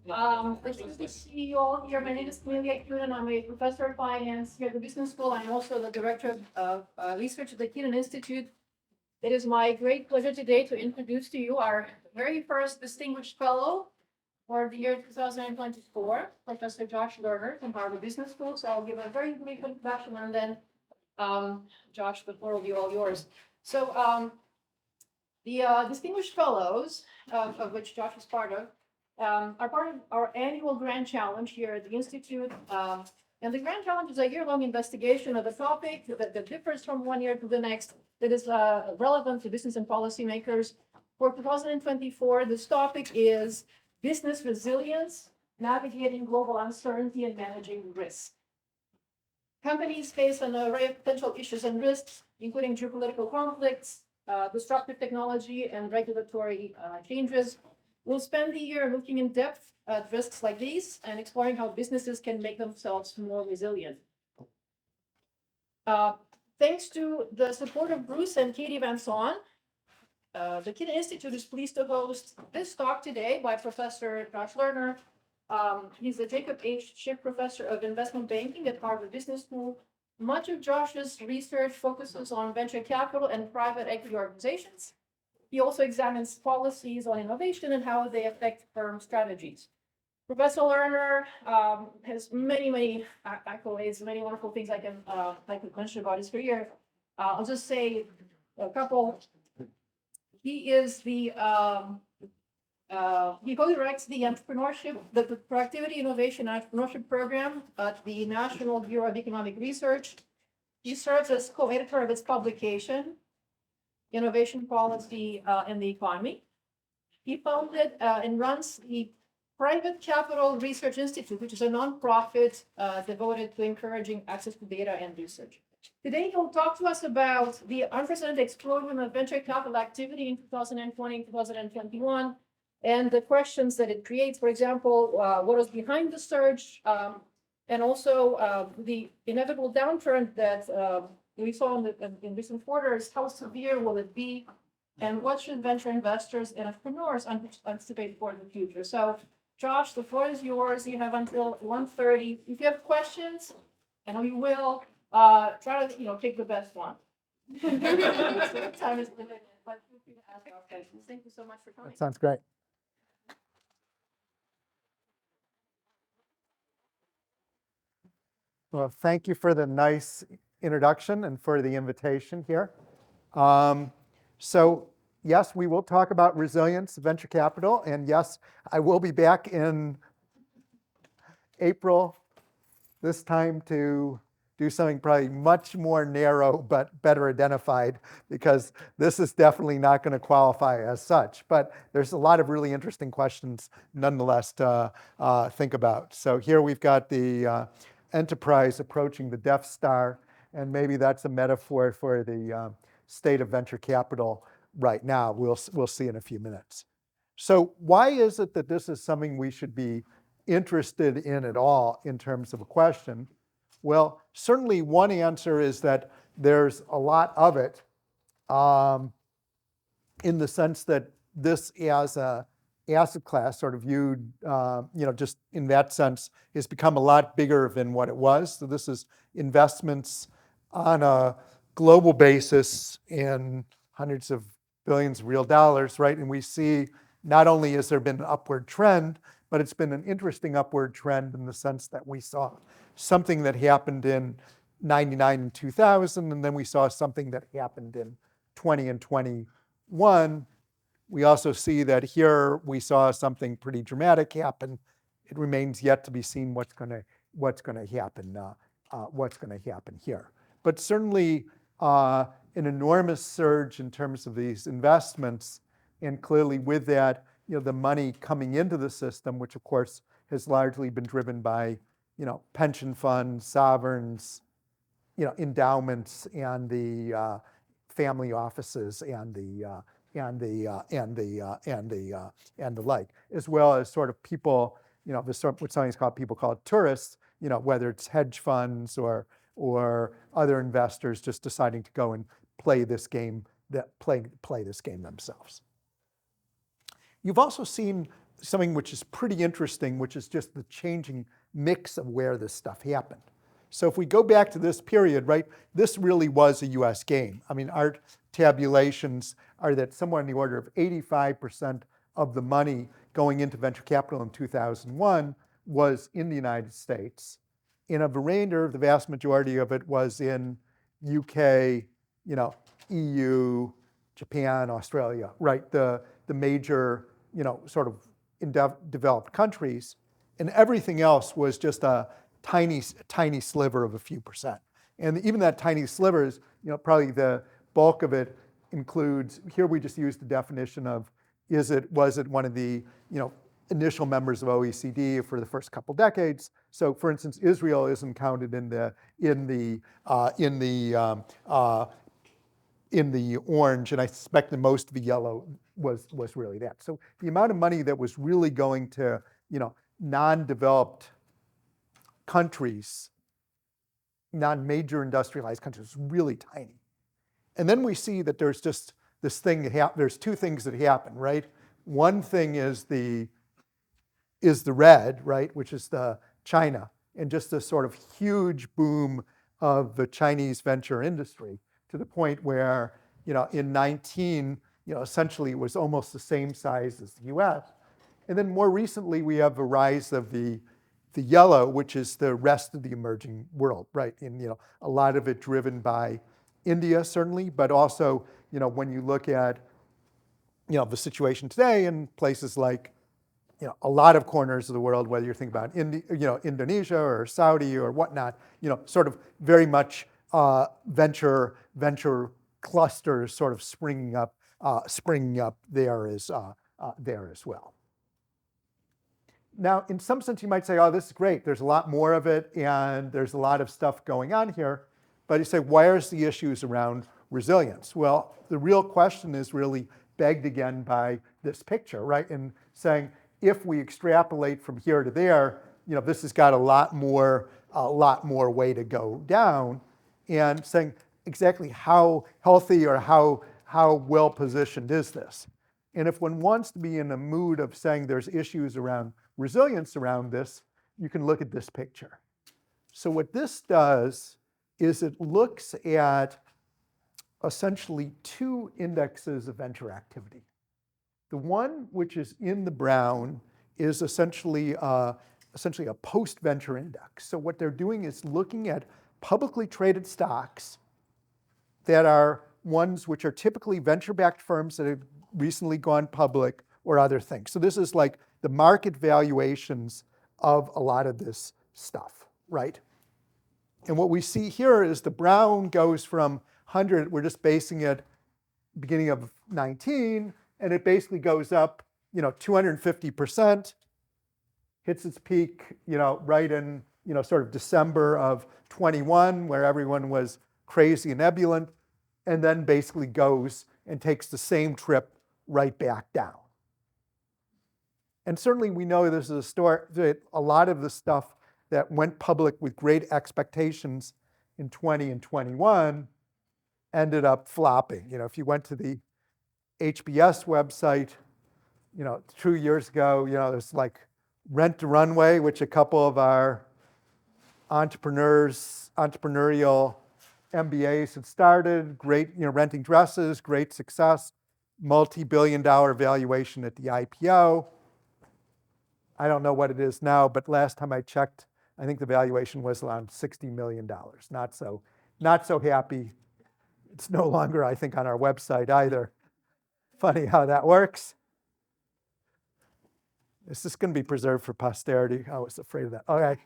Nice to see you all here. My name is Kenan. I'm a professor of finance here at the business school. I'm also the director of research at the Kenan Institute. It is my great pleasure today to introduce to you our very first distinguished fellow for the year 2024, Professor Josh Lerner from Harvard Business School. So I'll give a very brief introduction and then, Josh, the floor will be all yours. So the distinguished fellows, of which Josh is part of, are part of our annual Grand Challenge here at the Institute. And the Grand Challenge is a year-long investigation of a topic that differs from one year to the next, that is relevant to business and policymakers. For 2024, this topic is business resilience, navigating global uncertainty and managing risk. Companies face an array of potential issues and risks, including geopolitical conflicts, disruptive technology, and regulatory changes. We'll spend the year looking in depth at risks like these and exploring how businesses can make themselves more resilient. Thanks to the support of Bruce and Katie Van Saun, the Kenan Institute is pleased to host this talk today by Professor Josh Lerner. He's the Jacob H. Schiff Professor of Investment Banking at Harvard Business School. Much of Josh's research focuses on venture capital and private equity organizations. He also examines policies on innovation and how they affect firm strategies. Professor Lerner has many accolades, many wonderful things I could mention about his career. I'll just say a couple. He is he co-directs the entrepreneurship, the productivity, innovation, and entrepreneurship program at the National Bureau of Economic Research. He serves as co-editor of its publication, Innovation Policy and the Economy. He founded and runs the Private Capital Research Institute, which is a nonprofit devoted to encouraging access to data and research. Today, he'll talk to us about the unprecedented explosion of venture capital activity in 2020, 2021, and the questions that it creates. For example, what was behind the surge, and also the inevitable downturn that we saw in recent quarters. How severe will it be? And what should venture investors and entrepreneurs anticipate for the future? So, Josh, the floor is yours. You have until 1:30. If you have questions, I know you will, try to take the best one. Time is limited, but feel free to ask our questions. Thank you so much for coming. That sounds great. Well, thank you for the nice introduction and for the invitation here. So yes, we will talk about resilience, venture capital, and yes, I will be back in April this time to do something probably much more narrow but better identified, because this is definitely not going to qualify as such. But there's a lot of really interesting questions nonetheless to think about. So here we've got the enterprise approaching the Death Star, and maybe that's a metaphor for the state of venture capital right now. We'll see in a few minutes. So why is it that this is something we should be interested in at all in terms of a question? Well, certainly one answer is that there's a lot of it, in the sense that this as a asset class, sort of viewed, just in that sense, has become a lot bigger than what it was. So this is investments on a global basis in hundreds of billions of real dollars, right? And we see not only has there been an upward trend, but it's been an interesting upward trend in the sense that we saw something that happened in 99 and 2000, and then we saw something that happened in 20 and 21. We also see that here we saw something pretty dramatic happen. It remains yet to be seen what's going to happen here. But certainly an enormous surge in terms of these investments, and clearly with that, the money coming into the system, which of course has largely been driven by pension funds, sovereigns, endowments, and the family offices, and the like, as well as sort of people, what sometimes people call tourists, whether it's hedge funds or other investors just deciding to go and play this game themselves. You've also seen something which is pretty interesting, which is just the changing mix of where this stuff happened. So if we go back to this period, right, this really was a US game. I mean, our tabulations are that somewhere in the order of 85% of the money going into venture capital in 2001 was in the United States. And of the remainder, the vast majority of it was in UK, EU, Japan, Australia, right? The major, sort of developed countries. And everything else was just a tiny sliver of a few percent. And even that tiny sliver is, probably the bulk of it includes, here we just use the definition of, was it one of the, initial members of OECD for the first couple decades. So for instance, Israel isn't counted in the orange, and I suspect that most of the yellow was really that. So the amount of money that was really going to, non-developed countries, non-major industrialized countries, was really tiny. And then we see that there's just this thing there's two things that happen, right? One thing is the red, right, which is the China, and just this sort of huge boom of the Chinese venture industry to the point where, in 19, essentially it was almost the same size as the US. And then more recently, we have a rise of the yellow, which is the rest of the emerging world, right? And, a lot of it driven by India, certainly, but also, when you look at, the situation today in places like, a lot of corners of the world, whether you're thinking about Indonesia or Saudi or whatnot, sort of very much venture clusters sort of springing up there as well. Now, in some sense, you might say, oh, this is great. There's a lot more of it, and there's a lot of stuff going on here. But you say, where's the issues around resilience? Well, the real question is really begged again by this picture, right? And saying, if we extrapolate from here to there, this has got a lot more way to go down, and saying exactly how healthy or how well positioned is this? And if one wants to be in a mood of saying there's issues around resilience around this, you can look at this picture. So what this does is it looks at essentially two indexes of venture activity. The one which is in the brown is essentially a post-venture index. So what they're doing is looking at publicly traded stocks that are ones which are typically venture-backed firms that have recently gone public or other things. So this is like the market valuations of a lot of this stuff, right? And what we see here is the brown goes from 100, we're just basing it beginning of 19, and it basically goes up, 250%, hits its peak, right in, sort of December of 21, where everyone was crazy and ebullient, and then basically goes and takes the same trip right back down. And certainly we know this is a story that a lot of the stuff that went public with great expectations in 20 and 21 ended up flopping. If you went to the HBS website, 2 years ago, there's like Rent to Runway, which a couple of our entrepreneurial MBAs had started. Great, renting dresses, great success, multi-billion-dollar valuation at the IPO. I don't know what it is now, but last time I checked, I think the valuation was around $60 million. Not so happy. It's no longer, I think, on our website either. Funny how that works. Is this going to be preserved for posterity? I was afraid of that. Okay.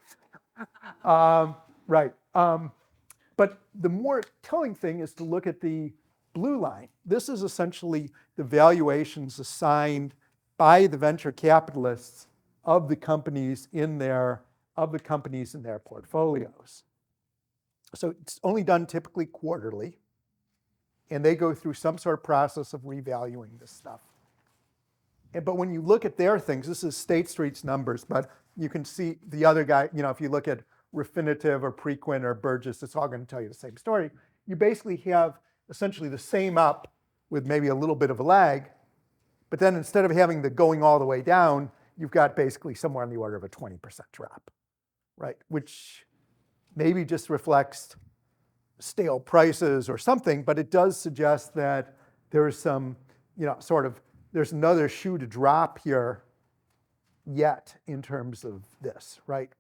Right. But the more telling thing is to look at the blue line. This is essentially the valuations assigned by the venture capitalists of the companies in their portfolios. So it's only done typically quarterly, and they go through some sort of process of revaluing this stuff. But when you look at their things, this is State Street's numbers, but you can see the other guy, if you look at Refinitiv or Preqin or Burgess, it's all going to tell you the same story. You basically have essentially the same up with maybe a little bit of a lag, but then instead of having the going all the way down, you've got basically somewhere on the order of a 20% drop, right? Which maybe just reflects stale prices or something, but it does suggest that there's some, there's another shoe to drop here yet in terms of this, right?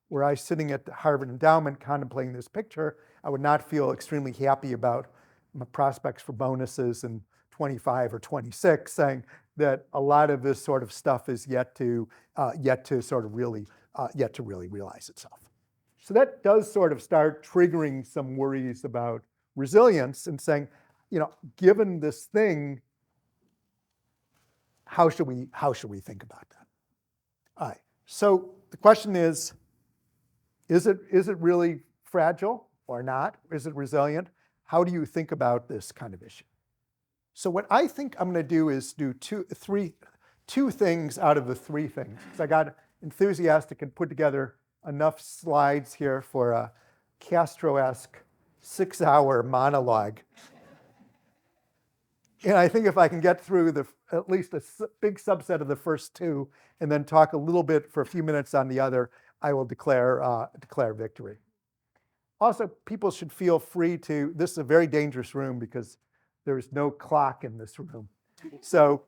Were I sitting at the Harvard Endowment contemplating this picture, I would not feel extremely happy about my prospects for bonuses in 25 or 26, saying that a lot of this sort of stuff is yet to really realize itself. So that does sort of start triggering some worries about resilience and saying, given this thing, how should we think about that? All right. So the question is it really fragile or not? Is it resilient? How do you think about this kind of issue? So what I think I'm going to do is do two things out of the three things. So I got enthusiastic and put together enough slides here for a Castro-esque 6-hour monologue. And I think if I can get through at least a big subset of the first two and then talk a little bit for a few minutes on the other, I will declare victory. Also, people should feel free to, this is a very dangerous room because there's no clock in this room. So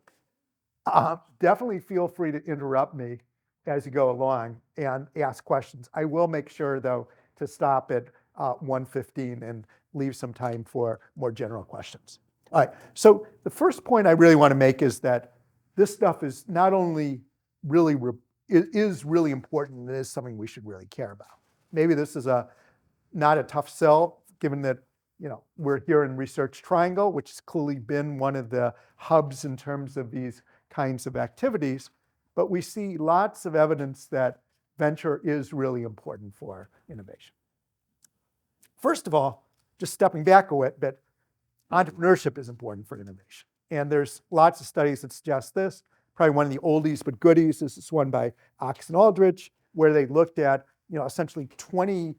definitely feel free to interrupt me as you go along and ask questions. I will make sure, though, to stop at 1:15 and leave some time for more general questions. All right, so the first point I really want to make is that this stuff is not only really, it is really important, and it is something we should really care about. Maybe this is not a tough sell, given that we're here in Research Triangle, which has clearly been one of the hubs in terms of these kinds of activities. But we see lots of evidence that venture is really important for innovation. First of all, just stepping back a bit, entrepreneurship is important for innovation. And there's lots of studies that suggest this. Probably one of the oldies but goodies is this one by Ox and Aldrich, where they looked at essentially 20th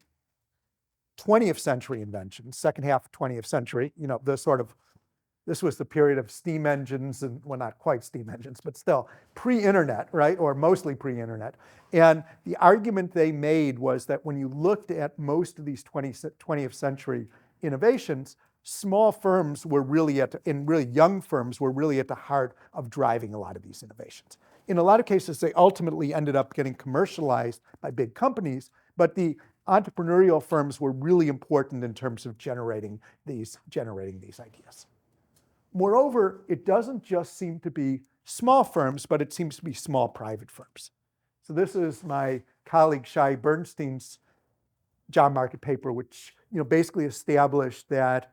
century inventions, second half of 20th century, this was the period of steam engines and, well, not quite steam engines, but still pre-internet, right? Or mostly pre-internet. And the argument they made was that when you looked at most of these 20th century innovations, small firms were really young firms were really at the heart of driving a lot of these innovations. In a lot of cases, they ultimately ended up getting commercialized by big companies, but the entrepreneurial firms were really important in terms of generating these ideas. Moreover, it doesn't just seem to be small firms, but it seems to be small private firms. So this is my colleague Shai Bernstein's job market paper, which basically established that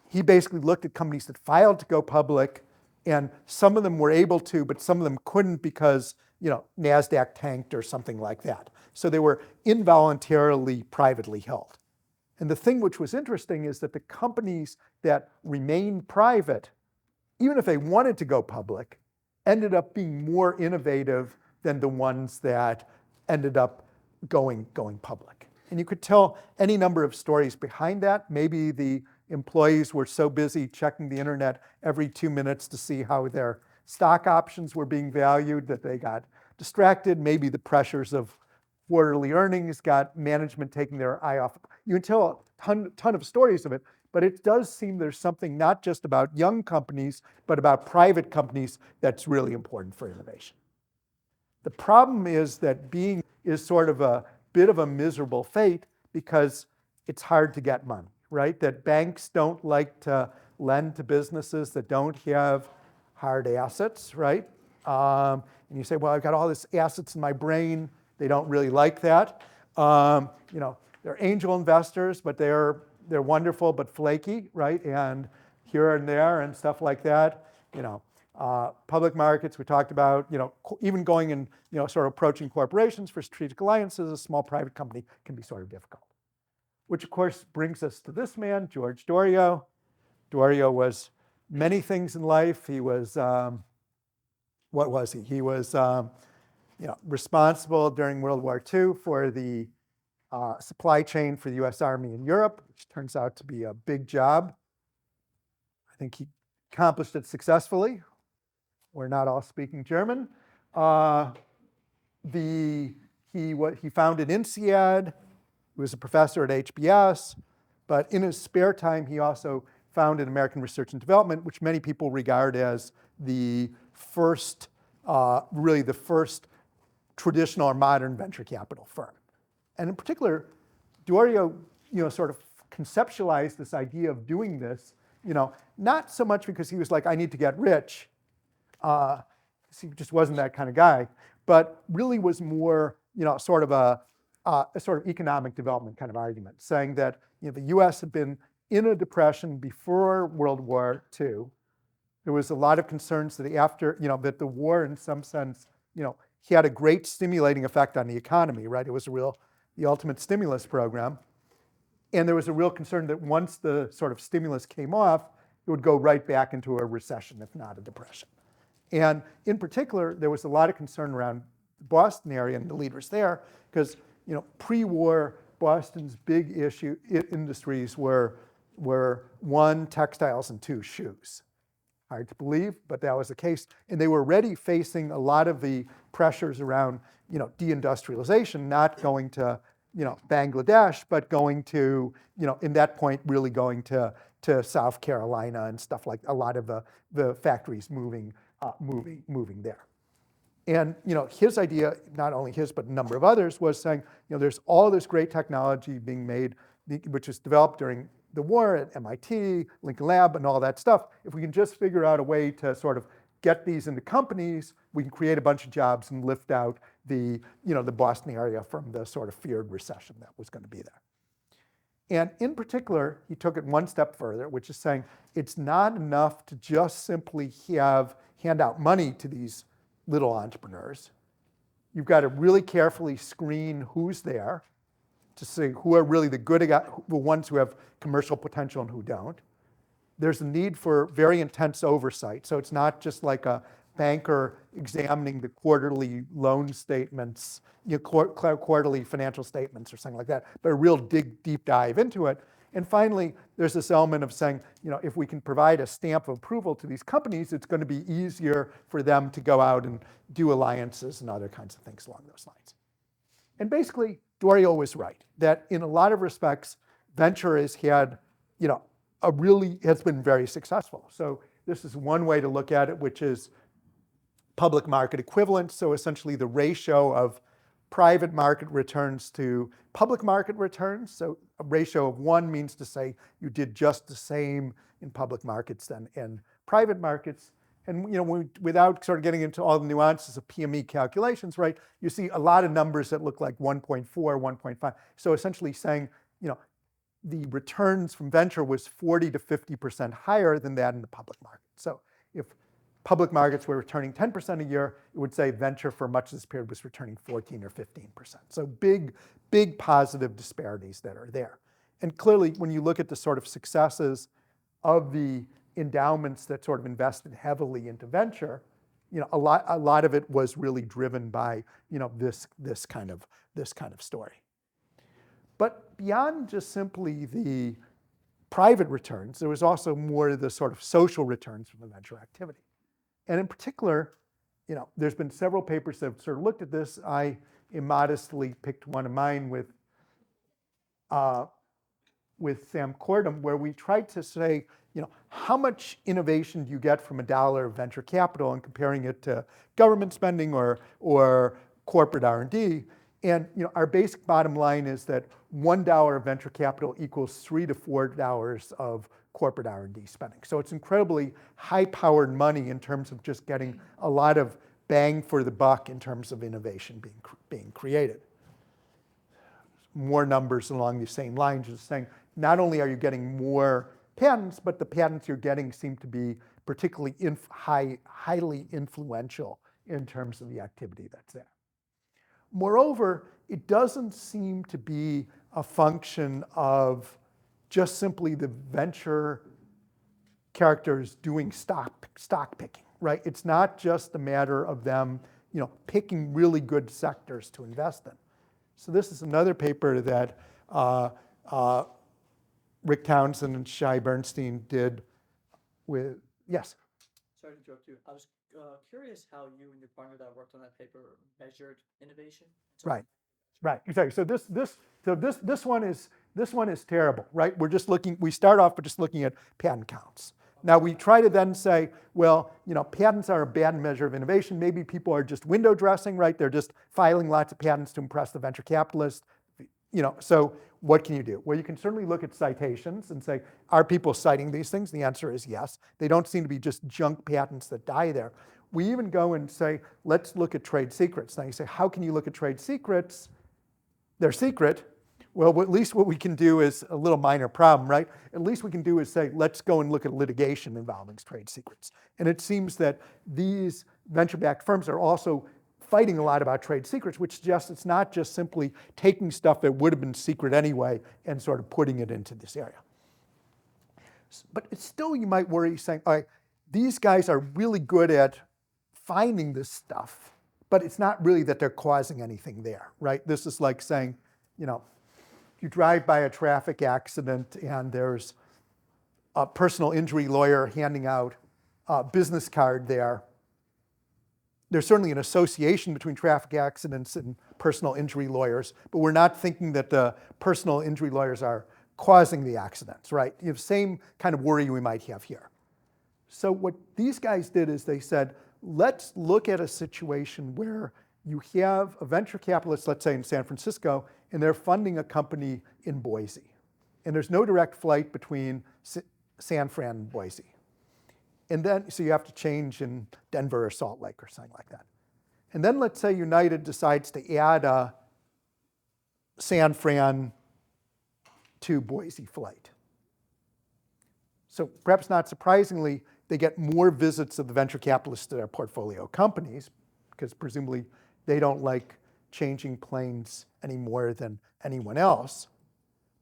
he basically looked at companies that filed to go public, and some of them were able to, but some of them couldn't because NASDAQ tanked or something like that. So they were involuntarily privately held. And the thing which was interesting is that the companies that remained private, even if they wanted to go public, ended up being more innovative than the ones that ended up going public. And you could tell any number of stories behind that. Maybe the employees were so busy checking the internet every 2 minutes to see how their stock options were being valued that they got distracted. Maybe the pressures of quarterly earnings got management taking their eye off. You can tell a ton of stories of it, but it does seem there's something not just about young companies, but about private companies that's really important for innovation. The problem is that being is sort of a bit of a miserable fate because it's hard to get money, right? That banks don't like to lend to businesses that don't have hard assets, right? And you say, well, I've got all these assets in my brain. They don't really like that. They're angel investors, but they're wonderful but flaky, right? And here and there and stuff like that. Public markets we talked about. Even going and sort of approaching corporations for strategic alliances, a small private company can be sort of difficult. Which of course brings us to this man, George Dorio. Dorio was many things in life. He was what was he? He was responsible during World War II for the supply chain for the U.S. Army in Europe, which turns out to be a big job. I think he accomplished it successfully. We're not all speaking German. He founded INSEAD. He was a professor at HBS, but in his spare time, he also founded American Research and Development, which many people regard as the first, really the first traditional or modern venture capital firm. And in particular, D'Aurio, sort of conceptualized this idea of doing this, not so much because he was like, I need to get rich. He just wasn't that kind of guy, but really was more, sort of a sort of economic development kind of argument, saying that the U.S. had been in a depression before World War II. There was a lot of concerns that after, that the war, in some sense, had a great stimulating effect on the economy, right? It was the ultimate stimulus program. And there was a real concern that once the sort of stimulus came off, it would go right back into a recession, if not a depression. And in particular, there was a lot of concern around the Boston area and the leaders there, because pre-war, Boston's big industries were one, textiles, and two, shoes. Hard to believe, but that was the case. And they were already facing a lot of the pressures around deindustrialization, not going to Bangladesh, but going to, in that point, really going to South Carolina and stuff like a lot of the factories moving there. And his idea, not only his, but a number of others, was saying, there's all this great technology being made, which was developed during the war at MIT, Lincoln Lab, and all that stuff. If we can just figure out a way to sort of get these into companies, we can create a bunch of jobs and lift out the Boston area from the sort of feared recession that was going to be there. And in particular, he took it one step further, which is saying it's not enough to just simply hand out money to these little entrepreneurs. You've got to really carefully screen who's there to see who are really the ones who have commercial potential and who don't. There's a need for very intense oversight. So it's not just like a banker examining the quarterly loan statements, quarterly financial statements or something like that, but a real deep dive into it. And finally, there's this element of saying, if we can provide a stamp of approval to these companies, it's going to be easier for them to go out and do alliances and other kinds of things along those lines. And basically, D'Aurio was right, that in a lot of respects, venture has had, has been very successful. So this is one way to look at it, which is public market equivalence. So essentially the ratio of private market returns to public market returns. So a ratio of 1 means to say you did just the same in public markets than in private markets. And without sort of getting into all the nuances of PME calculations, right, you see a lot of numbers that look like 1.4, 1.5. So essentially saying, the returns from venture was 40 to 50% higher than that in the public market. So if public markets were returning 10% a year, it would say venture for much of this period was returning 14 or 15%. So big positive disparities that are there. And clearly, when you look at the sort of successes of the endowments that sort of invested heavily into venture, a lot of it was really driven by this kind of story. But beyond just simply the private returns, there was also more the sort of social returns from the venture activity. And in particular, there's been several papers that have sort of looked at this. I immodestly picked one of mine with Sam Cordum, where we tried to say, how much innovation do you get from $1 of venture capital, and comparing it to government spending or corporate R&D. And our basic bottom line is that $1 of venture capital equals $3 to $4 of corporate R&D spending. So it's incredibly high-powered money in terms of just getting a lot of bang for the buck in terms of innovation being created. More numbers along the same lines, just saying not only are you getting more patents, but the patents you're getting seem to be particularly highly influential in terms of the activity that's there. Moreover, it doesn't seem to be a function of just simply the venture characters doing stock picking, right? It's not just a matter of them, picking really good sectors to invest in. So this is another paper that Rick Townsend and Shai Bernstein did with, yes? Sorry to interrupt you. I was curious how you and your partner that worked on that paper measured innovation. Right. Right. Exactly. This one is terrible, right? We start off by just looking at patent counts. Now we try to then say, well, patents are a bad measure of innovation. Maybe people are just window dressing, right? They're just filing lots of patents to impress the venture capitalist. So what can you do? Well, you can certainly look at citations and say, are people citing these things? The answer is yes. They don't seem to be just junk patents that die there. We even go and say, let's look at trade secrets. Now you say, how can you look at trade secrets? They're secret. Well, at least what we can do is a little minor problem, right? At least we can do is say, let's go and look at litigation involving trade secrets. And it seems that these venture-backed firms are also fighting a lot about trade secrets, which suggests it's not just simply taking stuff that would have been secret anyway and sort of putting it into this area. But it's still, you might worry, saying, all right, these guys are really good at finding this stuff, but it's not really that they're causing anything there, right? This is like saying, you drive by a traffic accident and there's a personal injury lawyer handing out a business card there. There's certainly an association between traffic accidents and personal injury lawyers, but we're not thinking that the personal injury lawyers are causing the accidents, right? You have the same kind of worry we might have here. So what these guys did is they said, let's look at a situation where you have a venture capitalist, let's say in San Francisco, and they're funding a company in Boise. And there's no direct flight between San Fran and Boise. And then, so you have to change in Denver or Salt Lake or something like that. And then let's say United decides to add a San Fran to Boise flight. So perhaps not surprisingly, they get more visits of the venture capitalists to their portfolio companies, because presumably they don't like changing planes any more than anyone else.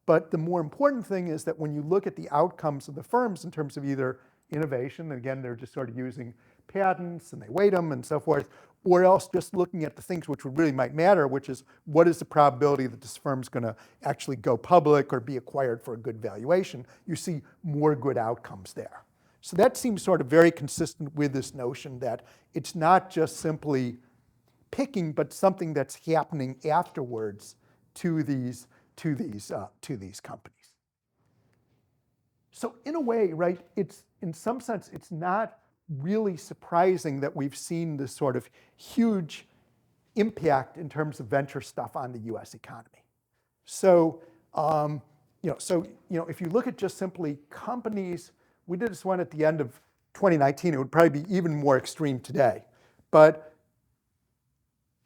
But the more important thing is that when you look at the outcomes of the firms in terms of either innovation, and again, they're just sort of using patents and they weight them and so forth, or else just looking at the things which would really might matter, which is what is the probability that this firm's going to actually go public or be acquired for a good valuation, you see more good outcomes there. So that seems sort of very consistent with this notion that it's not just simply picking, but something that's happening afterwards to these companies. So in a way, right, it's in some sense, it's not really surprising that we've seen this sort of huge impact in terms of venture stuff on the U.S. economy. So, if you look at just simply companies, we did this one at the end of 2019. It would probably be even more extreme today. But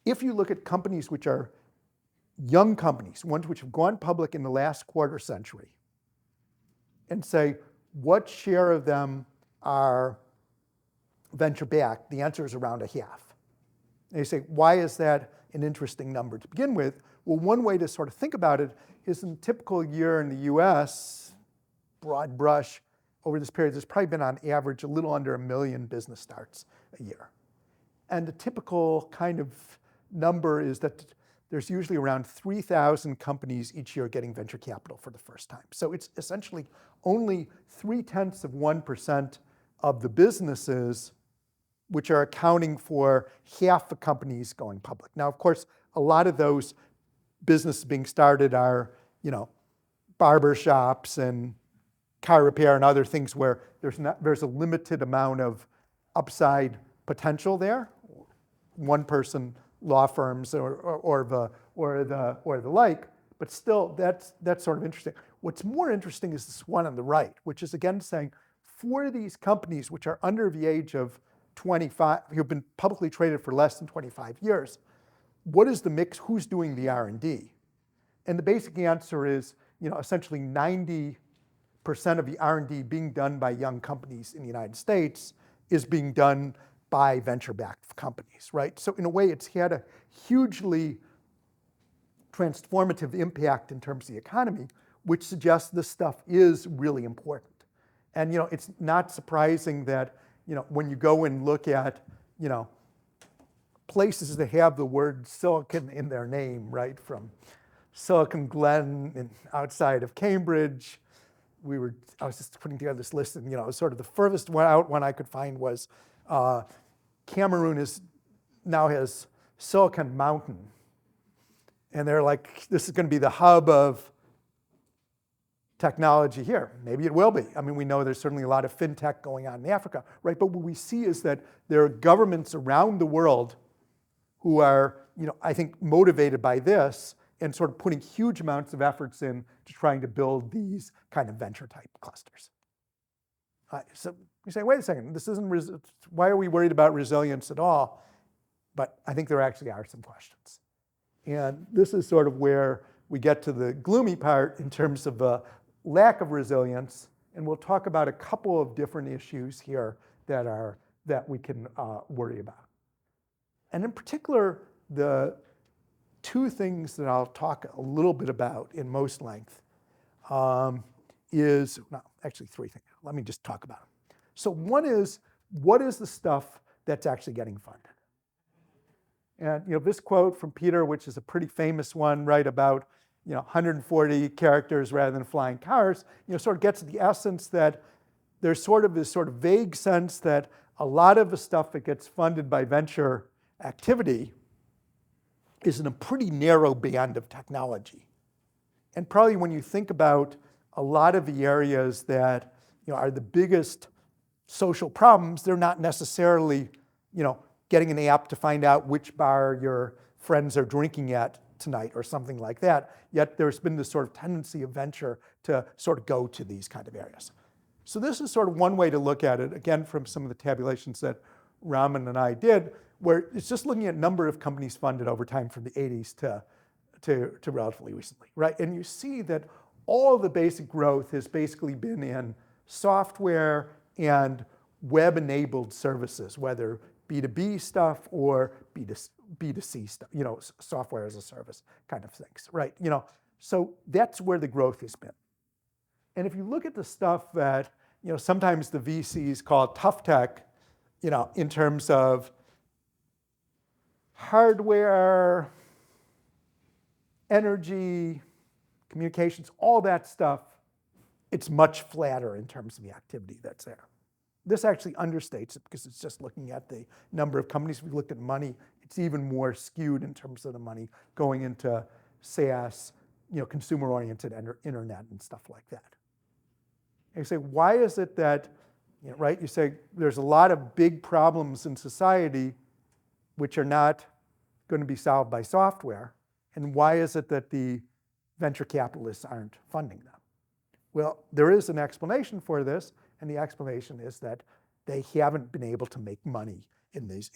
if you look at companies which are young companies, ones which have gone public in the last quarter century, and say, what share of them are venture-backed? The answer is around a half. And you say, why is that an interesting number to begin with? Well, one way to sort of think about it is in a typical year in the US, broad brush, over this period, there's probably been on average a little under 1 million business starts a year. And the typical kind of number is that there's usually around 3,000 companies each year getting venture capital for the first time. So it's essentially only 0.3% of the businesses which are accounting for half the companies going public. Now, of course, a lot of those businesses being started are, barber shops and car repair and other things where there's a limited amount of upside potential there. One person law firms or the like, but still that's sort of interesting. What's more interesting is this one on the right, which is again saying for these companies which are under the age of 25, who've been publicly traded for less than 25 years, what is the mix? Who's doing the R&D? And the basic answer is, essentially 90% of the R&D being done by young companies in the United States is being done by venture-backed companies, right? So in a way, it's had a hugely transformative impact in terms of the economy, which suggests this stuff is really important. And it's not surprising that when you go and look at places that have the word silicon in their name, right, from Silicon Glen and outside of Cambridge, I was just putting together this list, and sort of the furthest one I could find was Cameroon now has Silicon Mountain. And they're like, this is going to be the hub of technology here. Maybe it will be. I mean, we know there's certainly a lot of fintech going on in Africa, right? But what we see is that there are governments around the world who are, I think, motivated by this and sort of putting huge amounts of efforts in to trying to build these kind of venture type clusters. So you say, wait a second, this isn't, why are we worried about resilience at all? But I think there actually are some questions. And this is sort of where we get to the gloomy part in terms of lack of resilience. And we'll talk about a couple of different issues here that we can worry about. And in particular, the two things that I'll talk a little bit about in most length actually three things. Let me just talk about them. So one is, what is the stuff that's actually getting funded? And this quote from Peter, which is a pretty famous one, right, about 140 characters rather than flying cars, sort of gets at the essence that there's sort of this sort of vague sense that a lot of the stuff that gets funded by venture activity is in a pretty narrow band of technology. And probably when you think about a lot of the areas that are the biggest social problems, they're not necessarily getting an app to find out which bar your friends are drinking at tonight or something like that. Yet there's been this sort of tendency of venture to sort of go to these kind of areas. So this is sort of one way to look at it, again, from some of the tabulations that Raman and I did, where it's just looking at number of companies funded over time from the 80s to relatively recently, right? And you see that all the basic growth has basically been in software and web-enabled services, whether B2B stuff or B2C stuff, software as a service kind of things, right? So that's where the growth has been. And if you look at the stuff that, sometimes the VCs call tough tech, in terms of hardware, energy, communications, all that stuff, it's much flatter in terms of the activity that's there. This actually understates it because it's just looking at the number of companies. If we looked at money, it's even more skewed in terms of the money going into SaaS, consumer-oriented internet and stuff like that. And you say, why is it that, right? You say there's a lot of big problems in society which are not going to be solved by software. And why is it that the venture capitalists aren't funding them? Well, there is an explanation for this, and the explanation is that they haven't been able to make money in these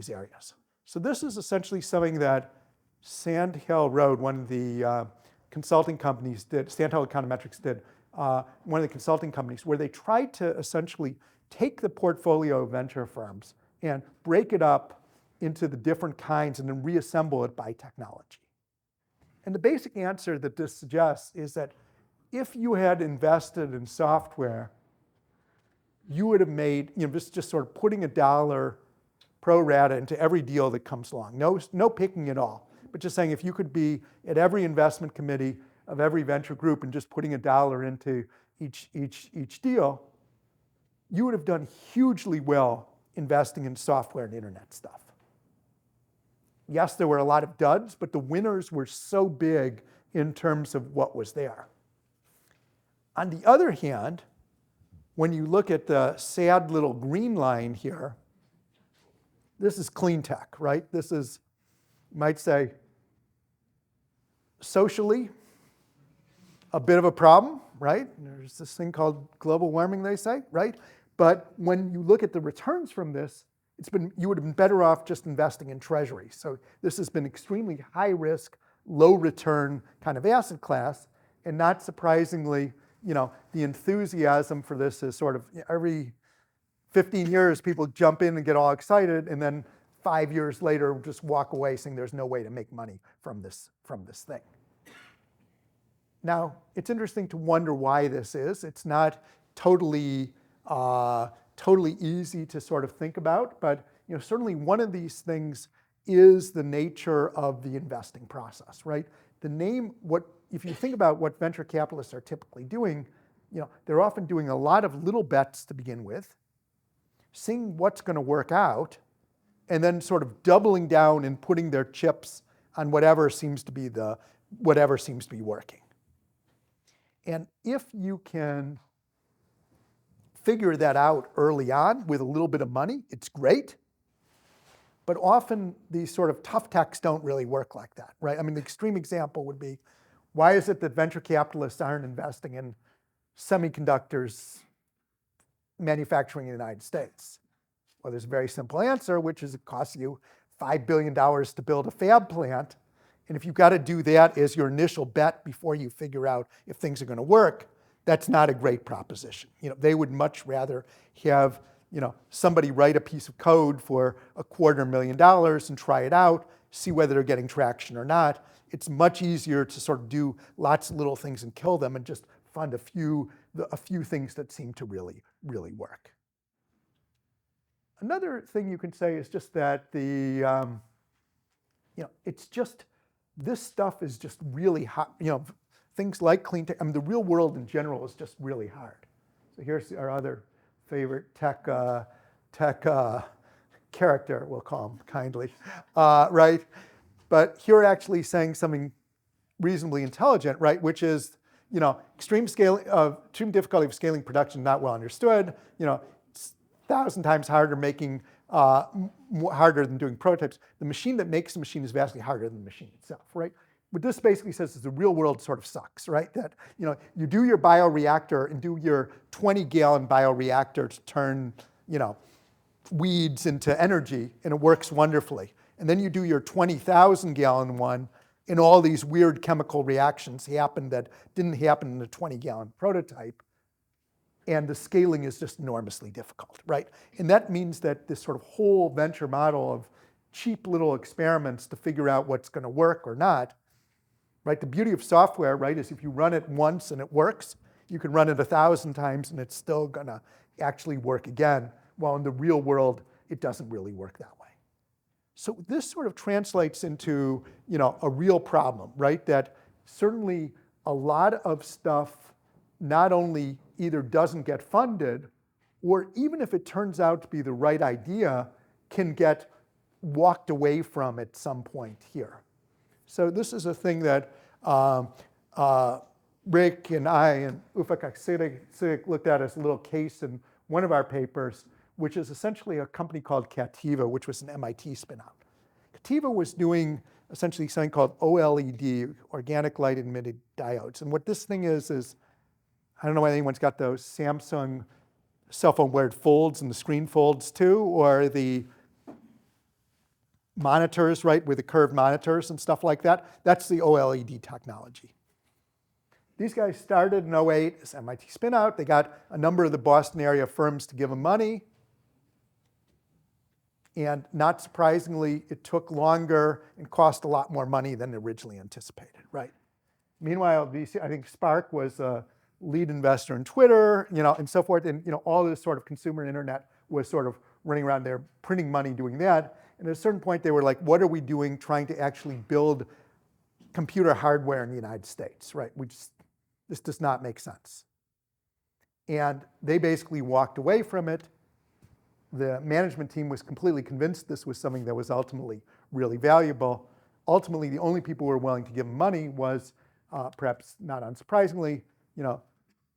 areas. So this is essentially something that Sandhill Road, one of the consulting companies did, Sandhill Econometrics did, one of the consulting companies, where they tried to essentially take the portfolio of venture firms and break it up into the different kinds and then reassemble it by technology. And the basic answer that this suggests is that if you had invested in software, you would have made, just sort of putting $1 pro rata into every deal that comes along. No picking at all, but just saying if you could be at every investment committee of every venture group and just putting $1 into each deal, you would have done hugely well investing in software and internet stuff. Yes, there were a lot of duds, but the winners were so big in terms of what was there. On the other hand, when you look at the sad little green line here, this is clean tech, right? This is, you might say, socially a bit of a problem, right? There's this thing called global warming, they say, right? But when you look at the returns from this, you would have been better off just investing in treasuries. So this has been extremely high risk, low return kind of asset class. And not surprisingly, the enthusiasm for this is sort of every 15 years, people jump in and get all excited. And then 5 years later, just walk away saying there's no way to make money from this thing. Now, it's interesting to wonder why this is. It's not totally easy to sort of think about, but certainly one of these things is the nature of the investing process, right? If you think about what venture capitalists are typically doing, they're often doing a lot of little bets to begin with. seeing what's going to work out, and then sort of doubling down and putting their chips on whatever seems to be working. And if you can figure that out early on with a little bit of money, it's great. But often these sort of tough techs don't really work like that, right? I mean, the extreme example would be, why is it that venture capitalists aren't investing in semiconductors manufacturing in the United States? Well, there's a very simple answer, which is it costs you $5 billion to build a fab plant. And if you've got to do that as your initial bet before you figure out if things are going to work, that's not a great proposition. They would much rather have somebody write a piece of code for $250,000 and try it out, see whether they're getting traction or not. It's much easier to sort of do lots of little things and kill them and just find a few things that seem to really, really work. Another thing you can say is just that it's just, this stuff is just really hard. Things like clean tech, I mean, the real world in general is just really hard. So here's our other favorite tech character, we'll call him kindly, right? But here actually saying something reasonably intelligent, right? Which is, extreme difficulty of scaling production not well understood. It's 1,000 times harder making, harder than doing prototypes. The machine that makes the machine is vastly harder than the machine itself, right? What this basically says is the real world sort of sucks, right? That you do your bioreactor and do your 20-gallon bioreactor to turn weeds into energy, and it works wonderfully. And then you do your 20,000-gallon one, and all these weird chemical reactions happen that didn't happen in a 20-gallon prototype. And the scaling is just enormously difficult, right? And that means that this sort of whole venture model of cheap little experiments to figure out what's going to work or not, right? The beauty of software, right, is if you run it once and it works, you can run it 1,000 times and it's still going to actually work again, while in the real world, it doesn't really work that way. So this sort of translates into, a real problem, right? That certainly a lot of stuff not only either doesn't get funded, or even if it turns out to be the right idea, can get walked away from at some point here. So this is a thing that Rick and I and Ufuk Aksik looked at as a little case in one of our papers, which is essentially a company called Cativa, which was an MIT spinout. Cativa was doing essentially something called OLED, organic light emitted diodes. And what this thing is I don't know whether anyone's got those Samsung cell phone weared folds and the screen folds too, or the monitors, right, with the curved monitors and stuff like that. That's the OLED technology. These guys started in 2008 as MIT spinout. They got a number of the Boston area firms to give them money. And not surprisingly, it took longer and cost a lot more money than originally anticipated, right? Meanwhile, I think Spark was a lead investor in Twitter, and so forth. And all this sort of consumer internet was sort of running around there, printing money, doing that. And at a certain point, they were like, what are we doing trying to actually build computer hardware in the United States, right? This does not make sense. And they basically walked away from it. The management team was completely convinced this was something that was ultimately really valuable. Ultimately, the only people who were willing to give them money was, perhaps not unsurprisingly,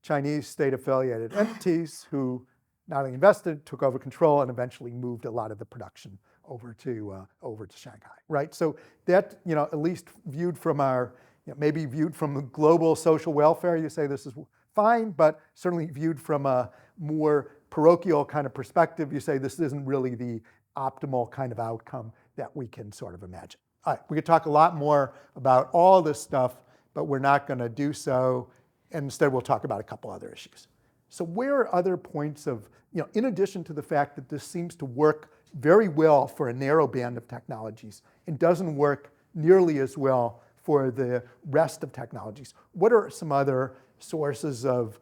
Chinese state-affiliated entities who not only invested, took over control, and eventually moved a lot of the production over to Shanghai, right? So that, at least viewed from our, maybe viewed from the global social welfare, you say this is fine, but certainly viewed from a more parochial kind of perspective, you say this isn't really the optimal kind of outcome that we can sort of imagine. All right, we could talk a lot more about all this stuff, but we're not going to do so. And instead, we'll talk about a couple other issues. So where are other points of, in addition to the fact that this seems to work very well for a narrow band of technologies and doesn't work nearly as well for the rest of technologies, what are some other sources of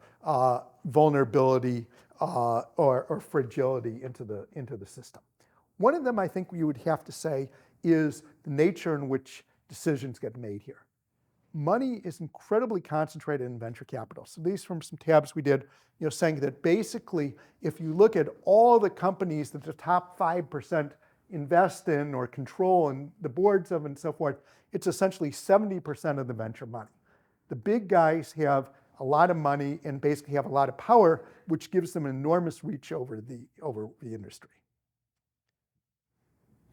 vulnerability or fragility into the system? One of them, I think you would have to say, is the nature in which decisions get made here. money is incredibly concentrated in venture capital. So these from some tabs we did, saying that basically, if you look at all the companies that the top 5% invest in or control and the boards of and so forth, it's essentially 70% of the venture money. The big guys have a lot of money and basically have a lot of power, which gives them an enormous reach over the industry.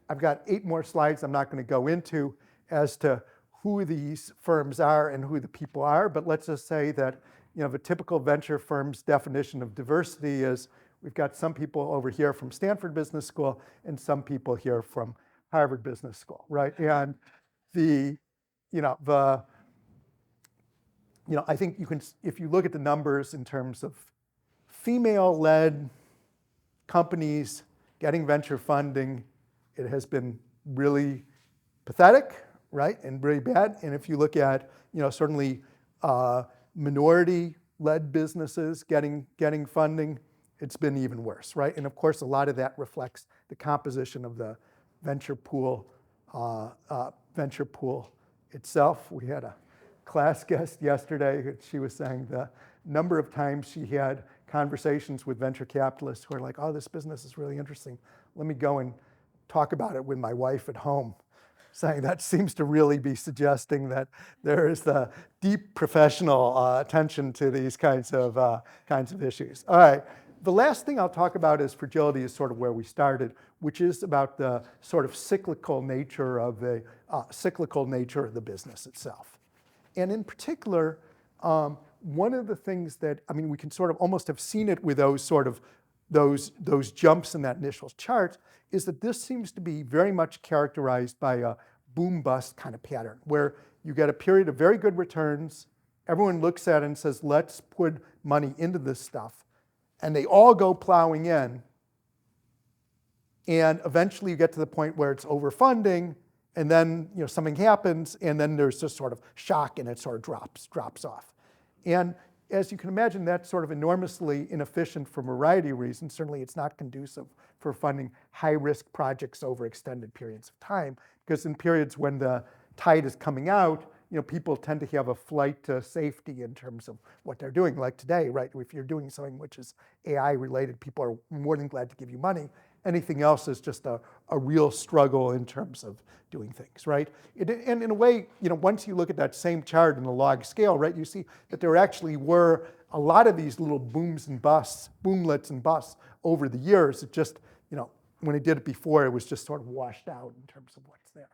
I've got 8 more slides I'm not going to go into as to who these firms are and who the people are, but let's just say that the typical venture firm's definition of diversity is we've got some people over here from Stanford Business School and some people here from Harvard Business School, right? And I think you can, if you look at the numbers in terms of female-led companies getting venture funding, it has been really pathetic, right, and really bad. And if you look at, certainly minority-led businesses getting funding, it's been even worse, right? And of course, a lot of that reflects the composition of the venture pool itself. We had a class guest yesterday. She was saying the number of times she had conversations with venture capitalists who are like, oh, this business is really interesting. Let me go and talk about it with my wife at home, saying that seems to really be suggesting that there is the deep professional attention to these kinds of issues. All right, the last thing I'll talk about is fragility, is sort of where we started, which is about the sort of cyclical nature of the business itself. And in particular, one of the things that, we can sort of almost have seen it with those jumps in that initial chart, is that this seems to be very much characterized by a boom-bust kind of pattern, where you get a period of very good returns, everyone looks at it and says, let's put money into this stuff, and they all go plowing in, and eventually you get to the point where it's overfunding, and then something happens, and then there's this sort of shock, and it sort of drops off. And as you can imagine, that's sort of enormously inefficient for a variety of reasons. Certainly it's not conducive for funding high-risk projects over extended periods of time, because in periods when the tide is coming out, people tend to have a flight to safety in terms of what they're doing. Like today, right? If you're doing something which is AI-related, people are more than glad to give you money. Anything else is just a real struggle in terms of doing things, right? And in a way, once you look at that same chart in the log scale, right, you see that there actually were a lot of these little booms and busts, boomlets and busts over the years. It just, when it did it before, it was just sort of washed out in terms of what's there.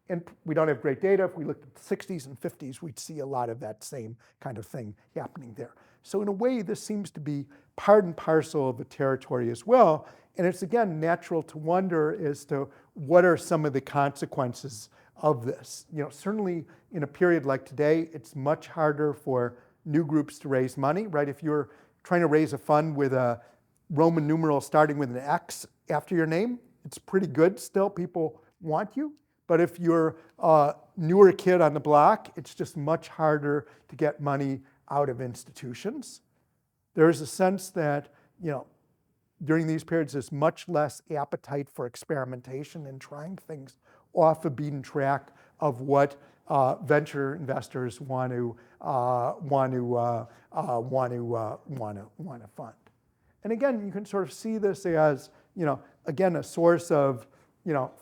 And we don't have great data. If we looked at the 60s and 50s, we'd see a lot of that same kind of thing happening there. So in a way, this seems to be part and parcel of the territory as well. And it's, again, natural to wonder as to what are some of the consequences of this. Certainly in a period like today, it's much harder for new groups to raise money, right? If you're trying to raise a fund with a Roman numeral starting with an X after your name, it's pretty good still. People want you. But if you're a newer kid on the block, it's just much harder to get money out of institutions. There's a sense that, during these periods, there's much less appetite for experimentation and trying things off a beaten track of what venture investors want to fund. And again, you can sort of see this as, again, a source of,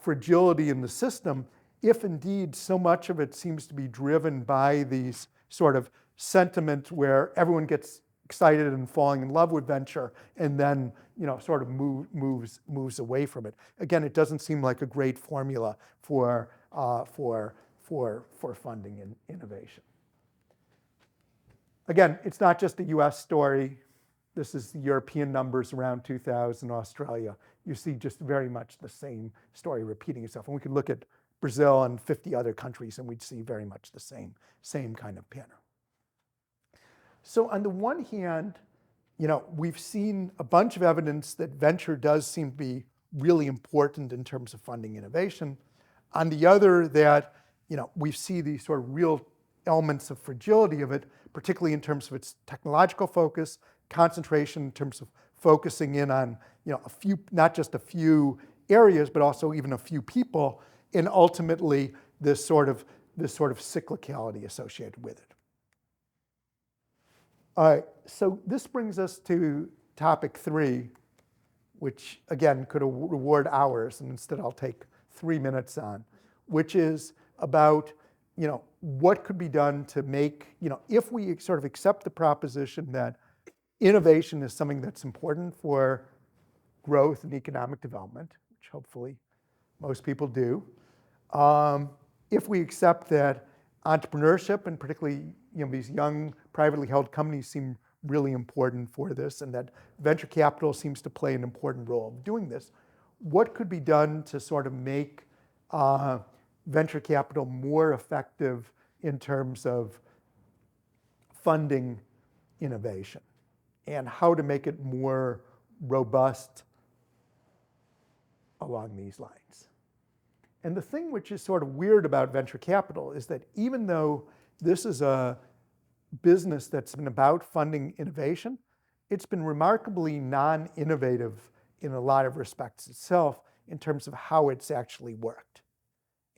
fragility in the system, if indeed so much of it seems to be driven by these sort of sentiment where everyone gets excited and falling in love with venture, and then sort of moves away from it. Again, it doesn't seem like a great formula for funding and innovation. Again, it's not just a U.S. story. This is the European numbers around 2000, Australia. You see just very much the same story repeating itself. And we could look at Brazil and 50 other countries, and we'd see very much the same kind of pattern. So on the one hand, we've seen a bunch of evidence that venture does seem to be really important in terms of funding innovation. On the other, that we see these sort of real elements of fragility of it, particularly in terms of its technological focus, concentration in terms of focusing in on a few, not just a few areas, but also even a few people, and ultimately this sort of this sort of cyclicality associated with it. All right, so this brings us to topic 3, which again could reward hours, and instead I'll take 3 minutes on, which is about what could be done to make, if we sort of accept the proposition that innovation is something that's important for growth and economic development, which hopefully most people do. If we accept that entrepreneurship, and particularly these young privately held companies, seem really important for this, and that venture capital seems to play an important role of doing this, what could be done to sort of make venture capital more effective in terms of funding innovation, and how to make it more robust along these lines? And the thing which is sort of weird about venture capital is that even though this is a business that's been about funding innovation, it's been remarkably non-innovative in a lot of respects itself in terms of how it's actually worked.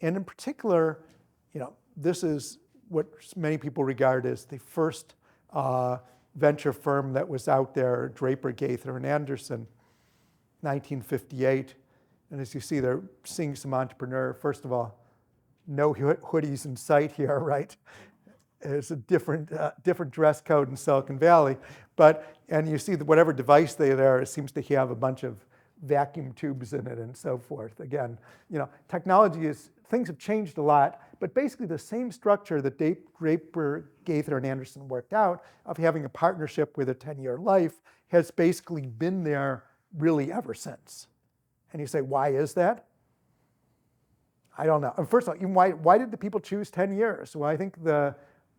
And in particular, this is what many people regard as the first venture firm that was out there, Draper, Gaither, and Anderson, 1958. And as you see, they're seeing some entrepreneur. First of all, no hoodies in sight here, right? It's a different dress code in Silicon Valley. And you see that whatever device there seems to have a bunch of vacuum tubes in it and so forth. Again, things have changed a lot, but basically the same structure that Draper, Gaither, and Anderson worked out of having a partnership with a 10-year life has basically been there really ever since. And you say, why is that? I don't know. And first of all, why did the people choose 10 years? Well, I think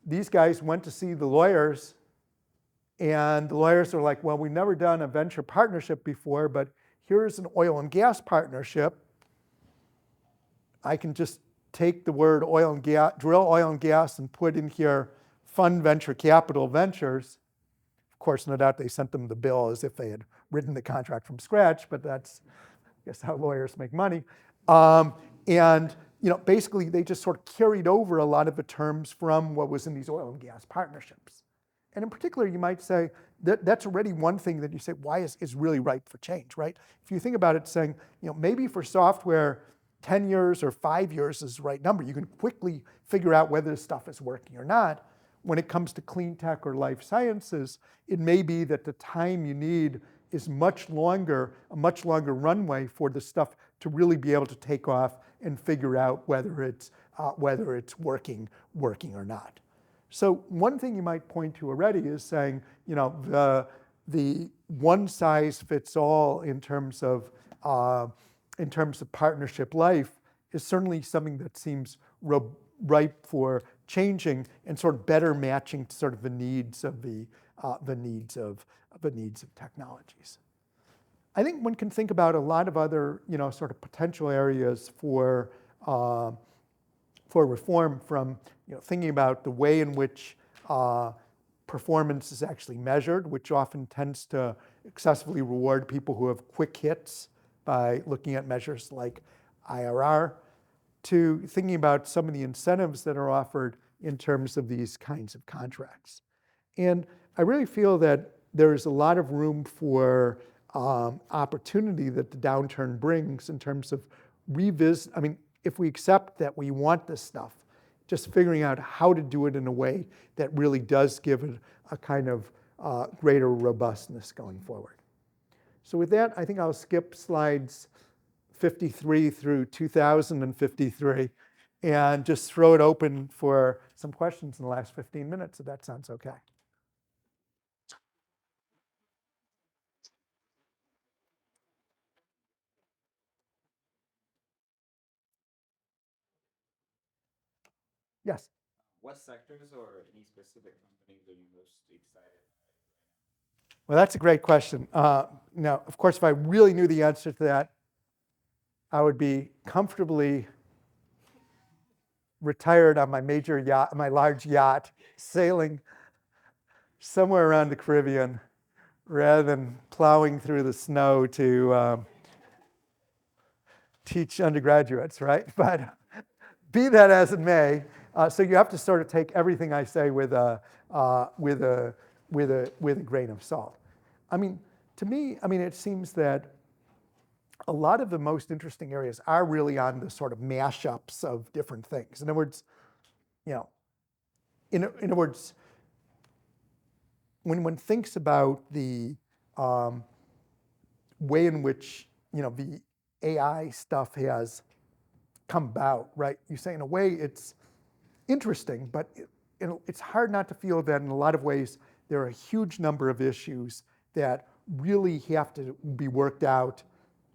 these guys went to see the lawyers, and the lawyers are like, well, we've never done a venture partnership before, but here's an oil and gas partnership. I can just take the word oil and gas, drill oil and gas, and put in here fund venture capital ventures. Of course, no doubt they sent them the bill as if they had written the contract from scratch, but that's, I guess, how lawyers make money. Basically they just sort of carried over a lot of the terms from what was in these oil and gas partnerships. And in particular, you might say that that's already one thing that you say, why is really ripe for change, right? If you think about it, saying, maybe for software, 10 years or 5 years is the right number. You can quickly figure out whether this stuff is working or not. When it comes to clean tech or life sciences, it may be that the time you need is a much longer runway for the stuff to really be able to take off and figure out whether it's working or not. So one thing you might point to already is saying, the one size fits all in terms of partnership life is certainly something that seems ripe for changing and sort of better matching to sort of the needs of technologies. I think one can think about a lot of other, sort of potential areas for reform, from thinking about the way in which performance is actually measured, which often tends to excessively reward people who have quick hits by looking at measures like IRR, to thinking about some of the incentives that are offered in terms of these kinds of contracts. And I really feel that there's a lot of room for opportunity that the downturn brings in terms of revisit. I mean, if we accept that we want this stuff, just figuring out how to do it in a way that really does give it a kind of greater robustness going forward. So with that, I think I'll skip slides 53 through 2053 and just throw it open for some questions in the last 15 minutes, if that sounds okay. Yes. What sectors or any specific companies are you most excited about? Well, that's a great question. Now, of course, if I really knew the answer to that, I would be comfortably retired on my major yacht, my large yacht, sailing somewhere around the Caribbean, rather than plowing through the snow to teach undergraduates, right? But be that as it may, So you have to sort of take everything I say with a grain of salt. I mean, to me, I mean, it seems that a lot of the most interesting areas are really on the sort of mashups of different things. In other words, you know, in other words, when one thinks about the way in which, you know, the AI stuff has come about, right? You say in a way it's interesting, but it's hard not to feel that in a lot of ways there are a huge number of issues that really have to be worked out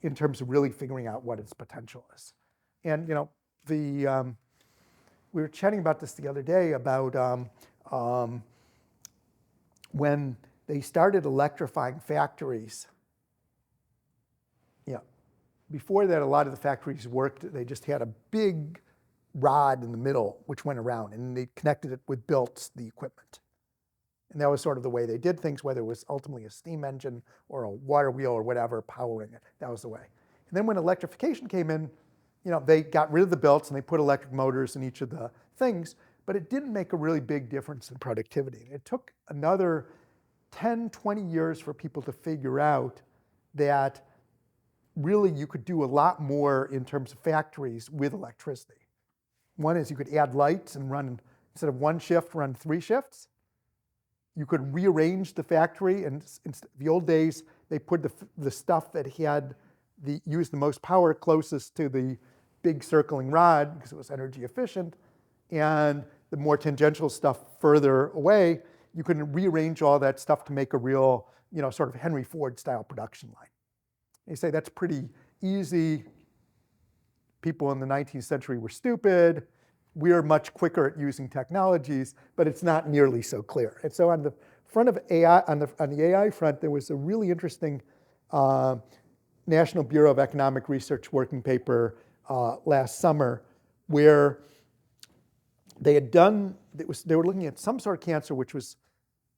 in terms of really figuring out what its potential is. And you know, we were chatting about this the other day about when they started electrifying factories. Yeah, before that, a lot of the factories worked, they just had a big rod in the middle which went around, and they connected it with belts, the equipment. And that was sort of the way they did things, whether it was ultimately a steam engine or a water wheel or whatever powering it. That was the way. And then when electrification came in, you know, they got rid of the belts and they put electric motors in each of the things, but it didn't make a really big difference in productivity. It took another 10, 20 years for people to figure out that really you could do a lot more in terms of factories with electricity. One is you could add lights and run, instead of one shift, run 3 shifts. You could rearrange the factory, and in the old days, they put the stuff that had used the most power closest to the big circling rod because it was energy efficient, and the more tangential stuff further away. You can rearrange all that stuff to make a real, you know, sort of Henry Ford style production line. You say that's pretty easy. People in the 19th century were stupid. We're much quicker at using technologies, but it's not nearly so clear. And so on the front of AI, on the AI front, there was a really interesting National Bureau of Economic Research working paper last summer where they had done, they were looking at some sort of cancer which was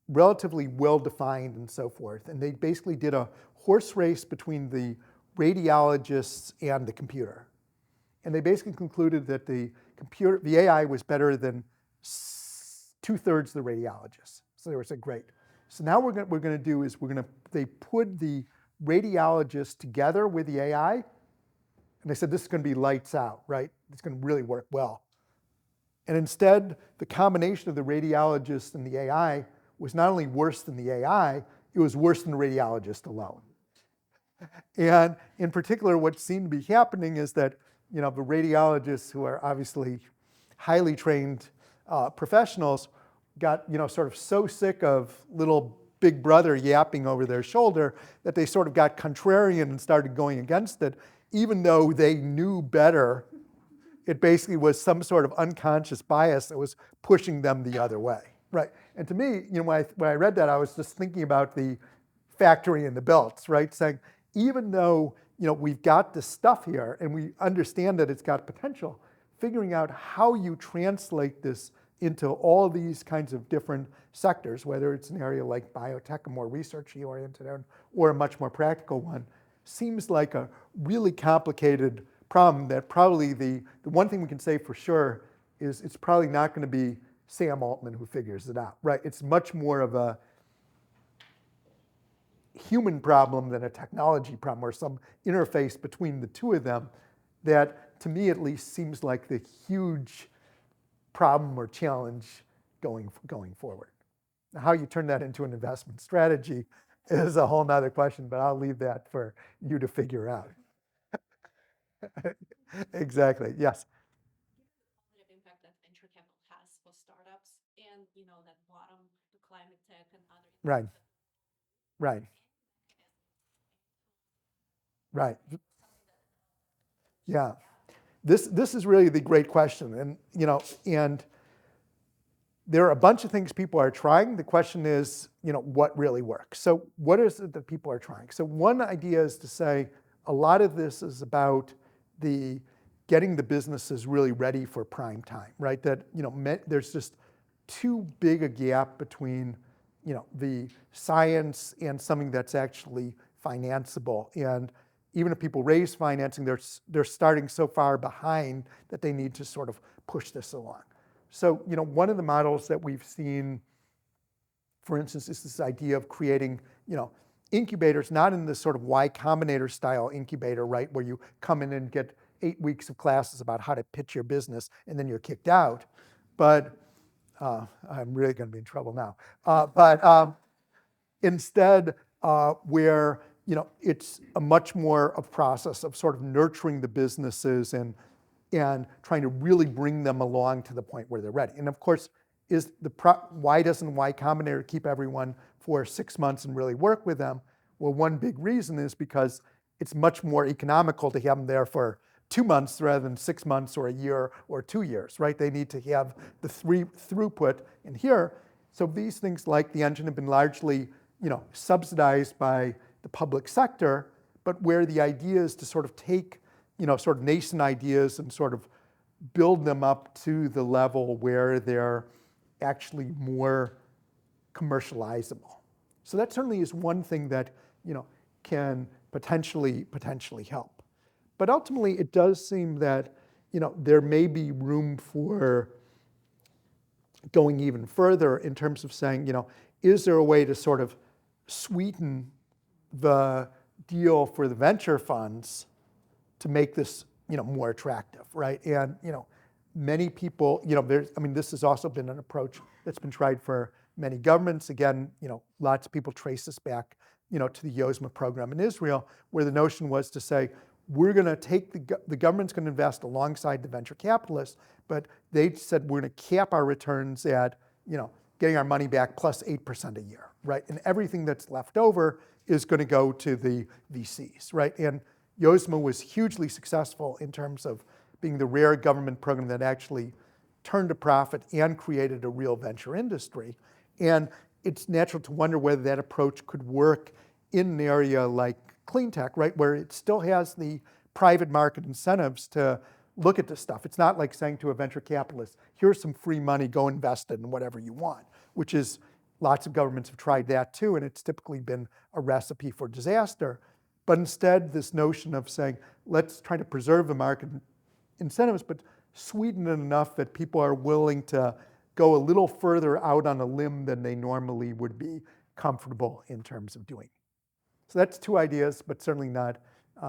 relatively well-defined and so forth. And they basically did a horse race between the radiologists and the computer. And they basically concluded that the AI was better than 2/3 the radiologists. So they were saying, great. So now what we're going to do is they put the radiologists together with the AI, and they said this is going to be lights out, right? It's going to really work well. And instead, the combination of the radiologist and the AI was not only worse than the AI, it was worse than the radiologist alone. And in particular, what seemed to be happening is that, you know, the radiologists, who are obviously highly trained professionals, got, you know, sort of so sick of little big brother yapping over their shoulder that they sort of got contrarian and started going against it, even though they knew better. It basically was some sort of unconscious bias that was pushing them the other way, right? And to me, you know, when I read that, I was just thinking about the factory and the belts, right? Saying, even though, you know, we've got this stuff here and we understand that it's got potential, figuring out how you translate this into all these kinds of different sectors, whether it's an area like biotech, a more researchy oriented one, or a much more practical one, seems like a really complicated problem that probably the one thing we can say for sure is it's probably not going to be Sam Altman who figures it out, right? It's much more of a human problem than a technology problem, or some interface between the two of them that, to me at least, seems like the huge problem or challenge going forward. Now, how you turn that into an investment strategy is a whole nother question, but I'll leave that for you to figure out. Exactly, yes. Positive impact that venture capital has for startups and, you know, that bottom, the climate tech and other. Right. Right. Right. Yeah. This is really the great question. And, you know, and there are a bunch of things people are trying. The question is, you know, what really works? So what is it that people are trying? So one idea is to say a lot of this is about getting the businesses really ready for prime time, right? That, you know, there's just too big a gap between, you know, the science and something that's actually financeable. And even if people raise financing, they're starting so far behind that they need to sort of push this along. So, one of the models that we've seen, for instance, is this idea of creating, incubators, not in this sort of Y Combinator style incubator, right, where you come in and get 8 weeks of classes about how to pitch your business and then you're kicked out. But I'm really going to be in trouble now. But instead, where it's a much more a process of sort of nurturing the businesses and trying to really bring them along to the point where they're ready. And of course, why doesn't Y Combinator keep everyone for 6 months and really work with them? Well, one big reason is because it's much more economical to have them there for 2 months rather than 6 months or a year or 2 years, right? They need to have the throughput in here. So these things like the engine have been largely, subsidized by the public sector, but where the idea is to sort of take, sort of nascent ideas and sort of build them up to the level where they're actually more commercializable. So that certainly is one thing that, can potentially help. But ultimately, it does seem that, there may be room for going even further in terms of saying, is there a way to sort of sweeten the deal for the venture funds to make this, more attractive, right? And, many people, this has also been an approach that's been tried for many governments. Again, lots of people trace this back, to the YOSMA program in Israel, where the notion was to say, we're going to take the government's going to invest alongside the venture capitalists, but they said we're going to cap our returns at, getting our money back plus 8% a year, right? And everything that's left over is going to go to the VCs, right? And YOSMA was hugely successful in terms of being the rare government program that actually turned a profit and created a real venture industry. And it's natural to wonder whether that approach could work in an area like clean tech, right, where it still has the private market incentives to look at this stuff. It's not like saying to a venture capitalist, here's some free money, go invest it in whatever you want, which is, lots of governments have tried that too, and it's typically been a recipe for disaster. But instead, this notion of saying, let's try to preserve the market incentives, but sweeten it enough that people are willing to go a little further out on a limb than they normally would be comfortable in terms of doing. So that's 2 ideas, but certainly not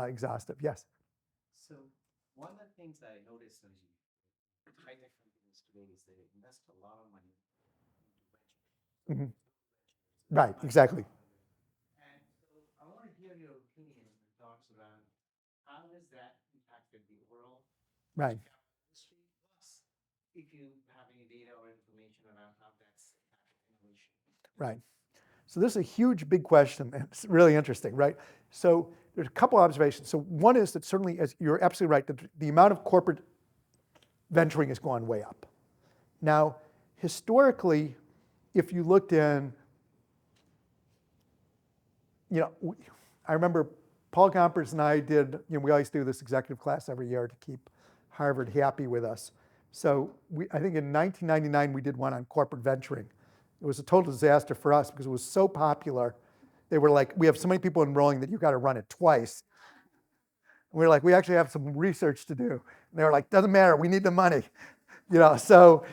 exhaustive. Yes? So one of the things that I noticed is high-tech companies today is they invest a lot of money into venture. Right, exactly. And so I want to hear your opinion and thoughts around how has that impacted the overall Right. industry? Plus, if you have any data or information around how that's impacted innovation. Right. So this is a huge, big question, and it's really interesting, right? So there's a couple observations. So one is that certainly, as you're absolutely right, that the amount of corporate venturing has gone way up. Now, historically, if you looked in, I remember Paul Gompers and I did, we always do this executive class every year to keep Harvard happy with us. So I think in 1999, we did one on corporate venturing. It was a total disaster for us because it was so popular. They were like, we have so many people enrolling that you got to run it twice. And we were like, we actually have some research to do. And they were like, doesn't matter, we need the money. So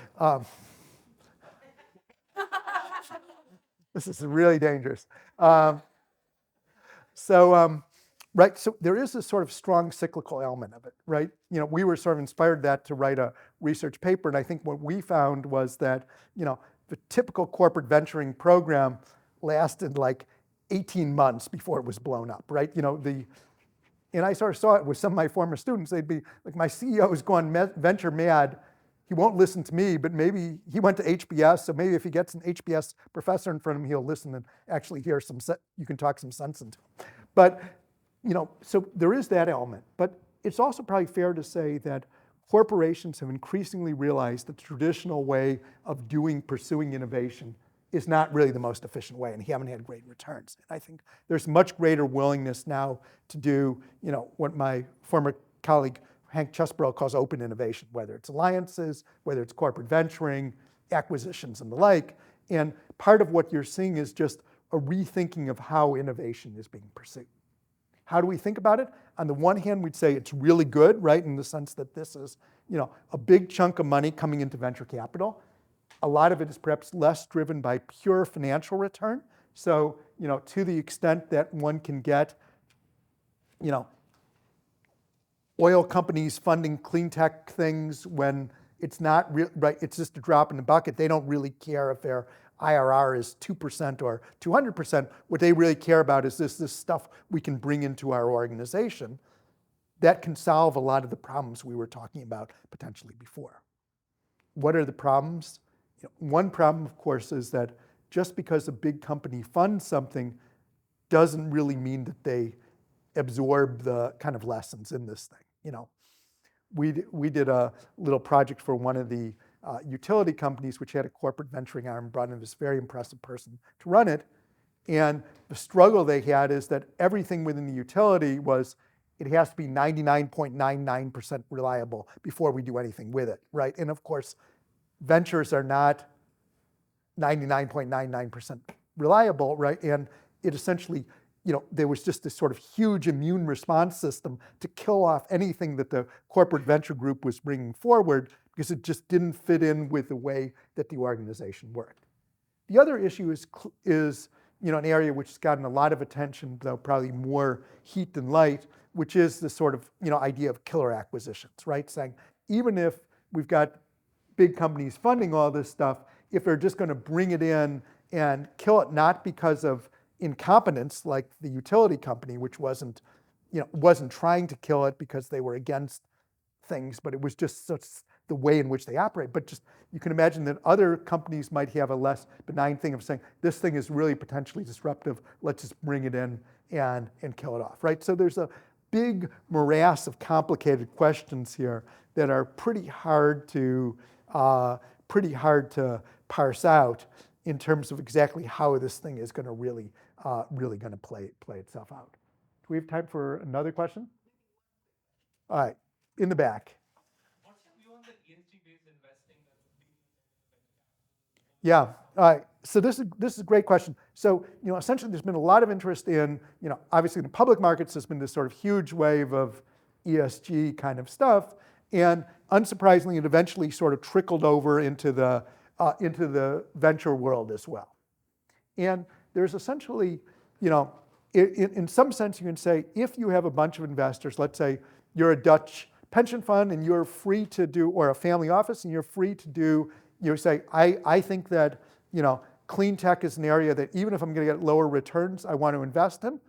this is really dangerous. Right, so there is a sort of strong cyclical element of it, right? We were sort of inspired that to write a research paper, and I think what we found was that, the typical corporate venturing program lasted like 18 months before it was blown up, right? And I sort of saw it with some of my former students. They'd be like, my CEO has gone venture mad. He won't listen to me, but maybe he went to HBS, so maybe if he gets an HBS professor in front of him, he'll listen and actually hear you can talk some sense into him. But, so there is that element. But it's also probably fair to say that corporations have increasingly realized that the traditional way of pursuing innovation is not really the most efficient way and haven't had great returns. And I think there's much greater willingness now to do, what my former colleague Hank Chesborough calls open innovation, whether it's alliances, whether it's corporate venturing, acquisitions and the like. And part of what you're seeing is just a rethinking of how innovation is being pursued. How do we think about it? on the one hand, we'd say it's really good, right, in the sense that this is, a big chunk of money coming into venture capital. A lot of it is perhaps less driven by pure financial return. So, to the extent that one can get, oil companies funding clean tech things when it's not right, it's just a drop in the bucket. They don't really care if their IRR is 2% or 200%. What they really care about is this stuff we can bring into our organization that can solve a lot of the problems we were talking about potentially before. What are the problems? One problem, of course, is that just because a big company funds something doesn't really mean that they absorb the kind of lessons in this thing. We did a little project for one of the utility companies, which had a corporate venturing arm, brought in this very impressive person to run it. And the struggle they had is that everything within the utility was, it has to be 99.99% reliable before we do anything with it, right? And of course, ventures are not 99.99% reliable, right? And it essentially, there was just this sort of huge immune response system to kill off anything that the corporate venture group was bringing forward because it just didn't fit in with the way that the organization worked. The other issue is an area which has gotten a lot of attention, though probably more heat than light, which is this sort of idea of killer acquisitions, right? Saying even if we've got big companies funding all this stuff, if they're just going to bring it in and kill it, not because of incompetence like the utility company, which wasn't trying to kill it because they were against things, but it was just such the way in which they operate. But just, you can imagine that other companies might have a less benign thing of saying, this thing is really potentially disruptive, let's just bring it in and kill it off, right? So there's a big morass of complicated questions here that are pretty hard to parse out in terms of exactly how this thing is going to really going to play itself out. Do we have time for another question? All right, in the back. What's your view on the ESG-based investing that's being Yeah. All right. So this is a great question. So essentially, there's been a lot of interest in obviously in the public markets. There's been this sort of huge wave of ESG kind of stuff, and unsurprisingly, it eventually sort of trickled over into the venture world as well. And there's essentially, in some sense, you can say if you have a bunch of investors, let's say you're a Dutch pension fund and you're free to do, or a family office, and you're free to do, say, I think that, clean tech is an area that even if I'm going to get lower returns, I want to invest in.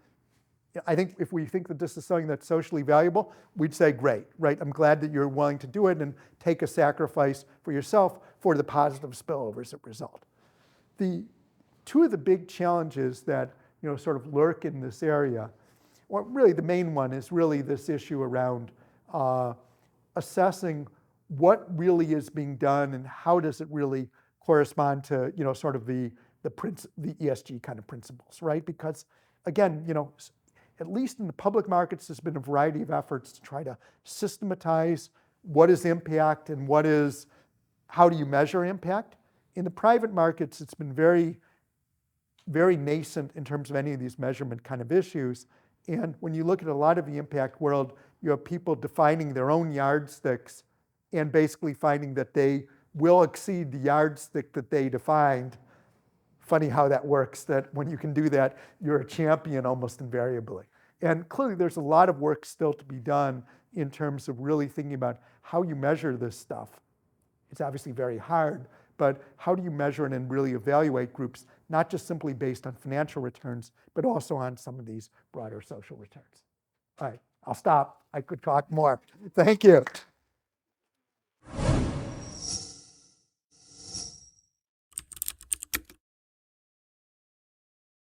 I think if we think that this is something that's socially valuable, we'd say, great, right? I'm glad that you're willing to do it and take a sacrifice for yourself for the positive spillover as a result. Two of the big challenges that sort of lurk in this area, or really the main one, is really this issue around assessing what really is being done and how does it really correspond to sort of the ESG kind of principles, right? Because again, at least in the public markets, there's been a variety of efforts to try to systematize what is impact and how do you measure impact. In the private markets, it's been very, very nascent in terms of any of these measurement kind of issues. And when you look at a lot of the impact world, you have people defining their own yardsticks and basically finding that they will exceed the yardstick that they defined. Funny how that works, that when you can do that, you're a champion almost invariably. And clearly there's a lot of work still to be done in terms of really thinking about how you measure this stuff. It's obviously very hard, but how do you measure it and really evaluate groups, not just simply based on financial returns, but also on some of these broader social returns. All right, I'll stop. I could talk more. Thank you.